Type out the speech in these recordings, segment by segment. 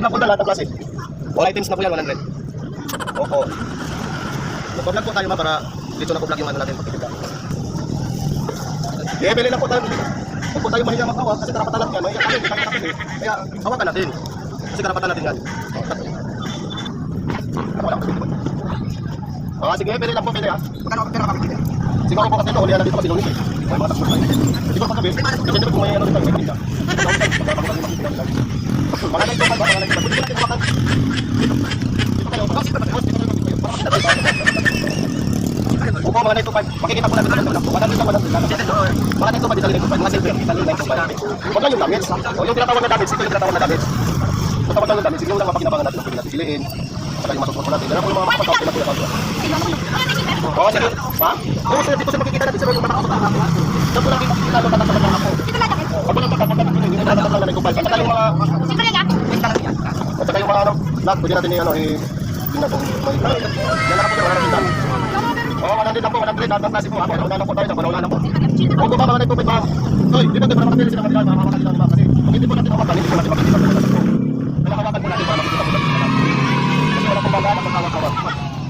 na po lahat ng klase. All items na po yan, 100. Opo. Nag-vlog po tayo ma para dito na po vlog yung ano natin pagkikipa. Bili na po tayo. Huwag po tayo mahiya mag-awak kasi karapatan natin yan. Mahiya kami, hindi kami kapit eh. Kaya hawakan natin. Kasi karapatan natin yan. Sige, pili lang po, pili ha. Magkano kami pili? Siguro po kasi ito, hulihan na dito kasi lunis eh. May mga tapos na siguro pa sabi, kasi dito kung may ano dito, may pinta. Mga nagtupad ba, mga nagtupad. Hindi natin makan. Opo, mga nagtupad. Makikita po natin sa mga mga nagtupad. Mga nagtupad, itali nagtupad. Mga silver, itali nagtupad. Huwag lang yung damage. Yung tinatawag na damage, ito yung tinatawag na damage. Kung tawag lang yung damage, sige yung lang mapakinabangan natin. Pwede natin piliin. Saka yung masusunod natin. Ganun po yung mga makapagpapag na pinatawag. Oo, sige. Ha? Oo, sir, dito sir makikita natin. Sir, yung matakot sa akin. Saan po lang kita lalo tatak sa mga ako. Ako lang tatak natin. Hindi na tatak lang na nagkupal. At saka yung mga... At saka yung mga ano, lahat, pwede natin yung ano, tingnan po. Yan lang po sir, wala natin dami. Oo, wala din lang po, wala din. Lahat ng klase po. Wala lang po tayo, wala lang po. Kung po ba mga nagtupid ba? Hoy, dito para makapili sila kanila, mga kanila naman. Kasi kung hindi po natin hawakan, hindi po natin makikita po natin po. Kaya hawakan po natin para makikita po natin. Kasi wala pong bagaan ang maghawak-hawak.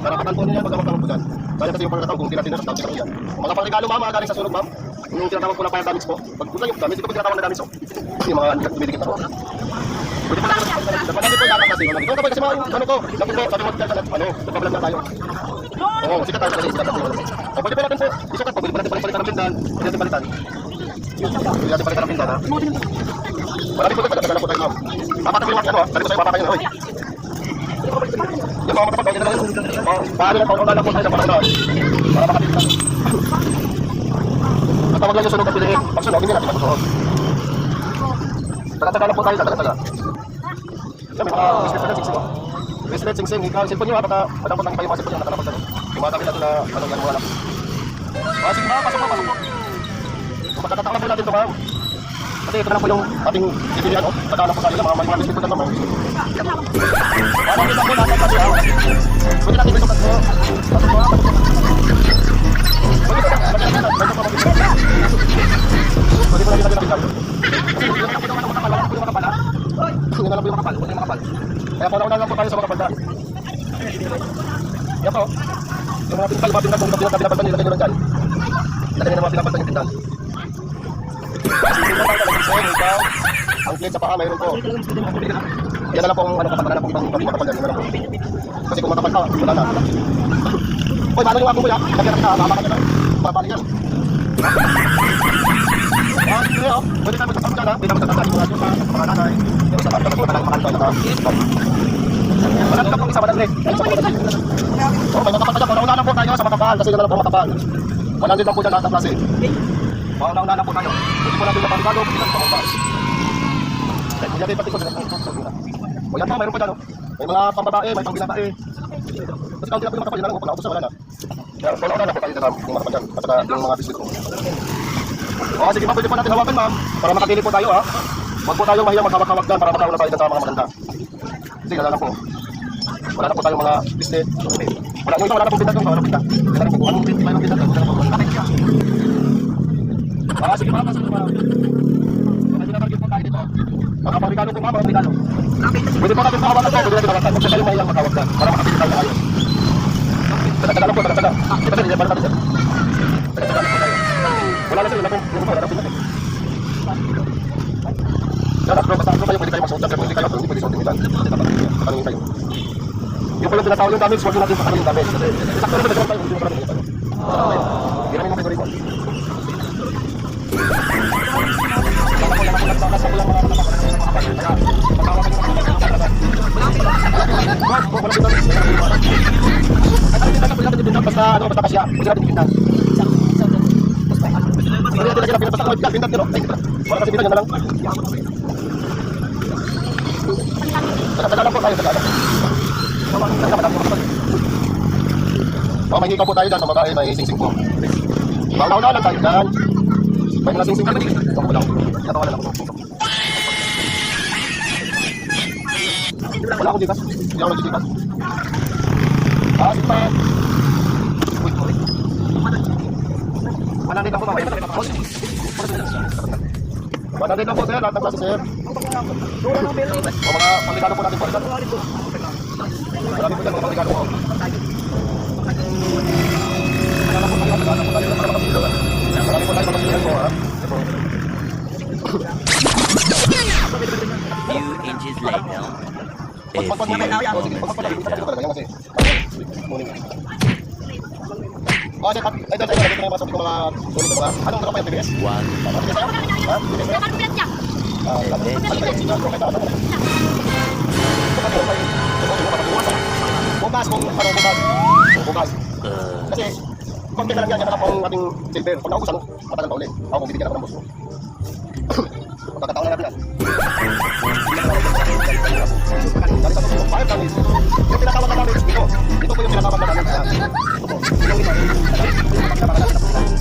Karapatan po niya maghawak-hawak po dyan. Kaya kasi yung pagkatawag kung tinatawag sa tawag yan. Mga pangregalo ma'am, galing sa sunog ma'am. Yung tinatawag po na fire damage po. Pag punta yung damage, ito po tinatawag na damage po. Yung mga hindi bumidikit na po. Pwede po natin dapat natin po dapat natin. Ito kasi mga ano ko, sabi ko, sabi mo ano, nagpapalag na tayo. Oo, sikat tayo kasi sikat tayo. Pwede po natin po, isikat po, pwede po natin palitan ng pindan, pwede natin palitan. Pwede natin palitan ng pindan ha. Marami po ito, tagal po tayo ma'am. Papatagin mo ano ha, dali ko sa'yo papatagin na. Yung mga matapat, okay na lang. Paano lang, paano lang po tayo na para makapilitan. Natawag lang yung sunog at piliin. Pag sunog, hindi natin matusuot. Taga-taga lang po tayo, taga-taga. Yan, may mga bracelet na singsing. Bracelet, singsing, ikaw, cellphone nyo ha, baka madapot lang kayo mga cellphone nyo, nakalapag lang. Yung mga tabi natin na, ano yan, wala. Sige ma'am, pasok po, pasok po. Magkakataon po natin ito ma'am. Kasi ito na lang po yung ating pipilihan, tatala po tayo, mga biscuit po naman. Ano ang isang po natin kasi ha? Pwede natin ito kasi. Pasok po ha, pasok po. Pwede po natin ito kasi. Pwede po natin ito kasi. Kasi hindi natin ito makapal, wala po yung makapal ha? Hindi na lang po yung makapal, wala yung makapal. Kaya pauna lang po tayo sa makapal daan. Yan po. Yung mga pintal, mga pintal po, mga pinapaltan nyo, lagay nyo lang dyan. Lagay nyo ng mga pinapaltan yung pintal. Ang plate sa paa mayroon po. Yan na lang pong ano kapag na lang pong makapal dyan. Kasi kung makapal na, wala na. Uy, paano yung ako mo ya? Lagyan natin na, mamakan na. Mapapalik yan. Sige o, pwede tayo magkasama dyan ha. Pwede tayo magkasama dyan sa mga nanay. Yung isa pa, tapos wala lang makanto. Wala lang pong isa, madagli. O, may makapal pa dyan. Wala lang po tayo sa makapal kasi yun na lang po makapal. Wala din lang po dyan lahat ng klase. Mauna-una lang po tayo. Pwede po natin mapapagado, pwede natin pamampas. Kaya kayo pati ko sila. O yan po, mayroon po dyan. May mga pambabae, may pangbilabae. Tapos kaunti na po yung makapal, yun na lang po, naubos na wala na. Kaya mauna-una lang po tayo dyan yung makapal dyan. At saka yung mga biscuit ko. O sige pa, pwede po natin hawakan ma'am. Para makapili po tayo ha. Huwag po tayong mahiyang maghawak-hawak dyan para makauna tayo dyan sa mga maganda. Sige, wala na po. Wala na po tayong mga biscuit. Wala na po pinta doon, wala na pinta. Wala na po, anong pinta doon, wala na po. Sige ma'am, masunod ma'am. Pwede na target po tayo dito. Mga pangregalo po ma'am, mga regalo. Pwede po natin pahawakan po, pwede natin hawakan. Huwag siya mahiyang maghawak dyan para makapili tayo tayo. Taga-taga lang po, taga-taga. Kita sir, balik natin sir. Taga-taga lang po tayo. Wala na sir, wala po. Yung po, wala po natin. Yan, basta kayo, pwede kayo masuot dyan. Pwede kayo, pwede suotin nila. Tanungin kayo. Yung po yung tinatawag yung damage, huwag yung natin pakalong yung damage. Sakto rin, nagkaroon tayo, hindi mo parang nangyayon tayo. Hindi namin mo kayo rin. Basta ano basta kasya, hindi natin pintan. Hindi natin lagyan ng pintan, basta pintan pero wala kasi pintan yan na lang. Taga-taga lang po tayo, taga-taga. May hikaw po tayo dyan sa babae, may sing-sing po. Mauna-una lang tayo dyan. May mga sing-sing kami. Ito ko lang. Natawa lang ako. Wala akong dikas. Hindi ako nagdidikas. Sige pa. Wala din ako ba? 100 lang po sir, lahat ng klase sir. O mga pangligado po natin po. Marami po dyan mga pangligado po. Marami po tayo mapasilan po ha. Few inches later. A Pag few sige, moments later. Oh, sir, ito yung mga pasok ko mga ulit ba? Anong tropa yung PBS? One Ha? Bukas kung ano bukas. Bukas. Kasi kung kailan yan na pang ating silver. Pag naubusan, matagal pa ulit. Ako kung bibigyan ako ng boss ko. Pagkataon na natin yan. Dali sa tubo, 5 damage. Yung tinatawag na damage dito. Ito po yung tinatawag na damage. Ito po. Yung ito.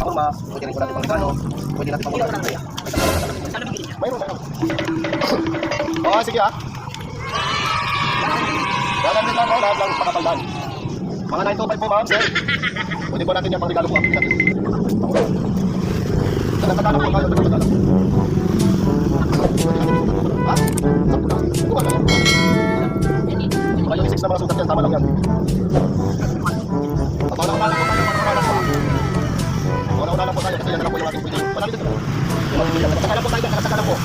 Ako ma, pwede rin ko natin pangligano. Pwede natin pangligano. Mayroon na. Oh, sige ah. Dalam din lang ako lahat lang pakapaldan. Mga 925 po ma'am, sir. Pwede po natin yung pangligano po. Nagkatanak po tayo. Nagkatanak. Ha? Ito ba na? Kayo yung 6 na mga sukat yan, tama lang yan. Una-una lang po tayo kasi yan na lang po yung ating pwede. Marami dito. Nakasaka lang po tayo, nakasaka lang po.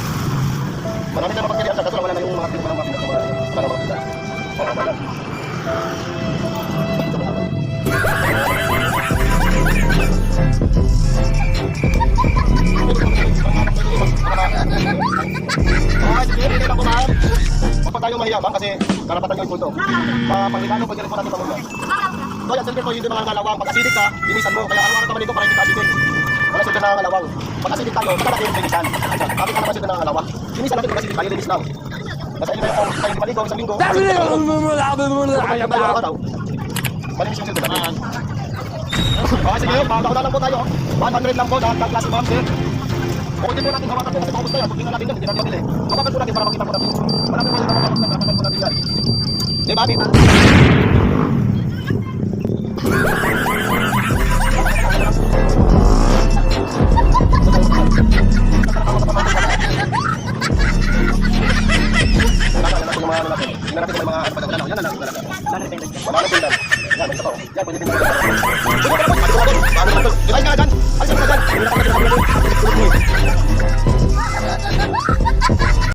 Marami na mapagkirian sa kaso, wala na yung mga pwede mga pwede. Para mga pwede. Para mga pwede. Sige, lang po ma'am. Huwag pa tayo mahiya ma'am kasi karapatan nyo yung punto. Pangligano, pwede rin po natin pamulya. So yan, silver ko hindi mga ngalawang. Pag asidik ka, linisan mo. Kaya araw-araw ka maligo para hindi ka asidik. Wala silver na ngalawang. Pag asidik tayo, magkala yung linisan. Kapit ka naman silver na ngalawang. Linisan natin kung asidik tayo, linis lang. Nasa inyo na yung tayo hindi maligo, isang linggo. Malinis yung silver naman. Sige, pagkauna lang po tayo. 100 lang po, lahat ng klase ma'am, sir. Pwede po natin hawakan po kasi paubos tayo. Pag natin yan, hindi natin mabili. Hawakan po natin para makita po natin. Marami po yung hawakan po natin yan. Di ba, Bita? Yan, pwede din.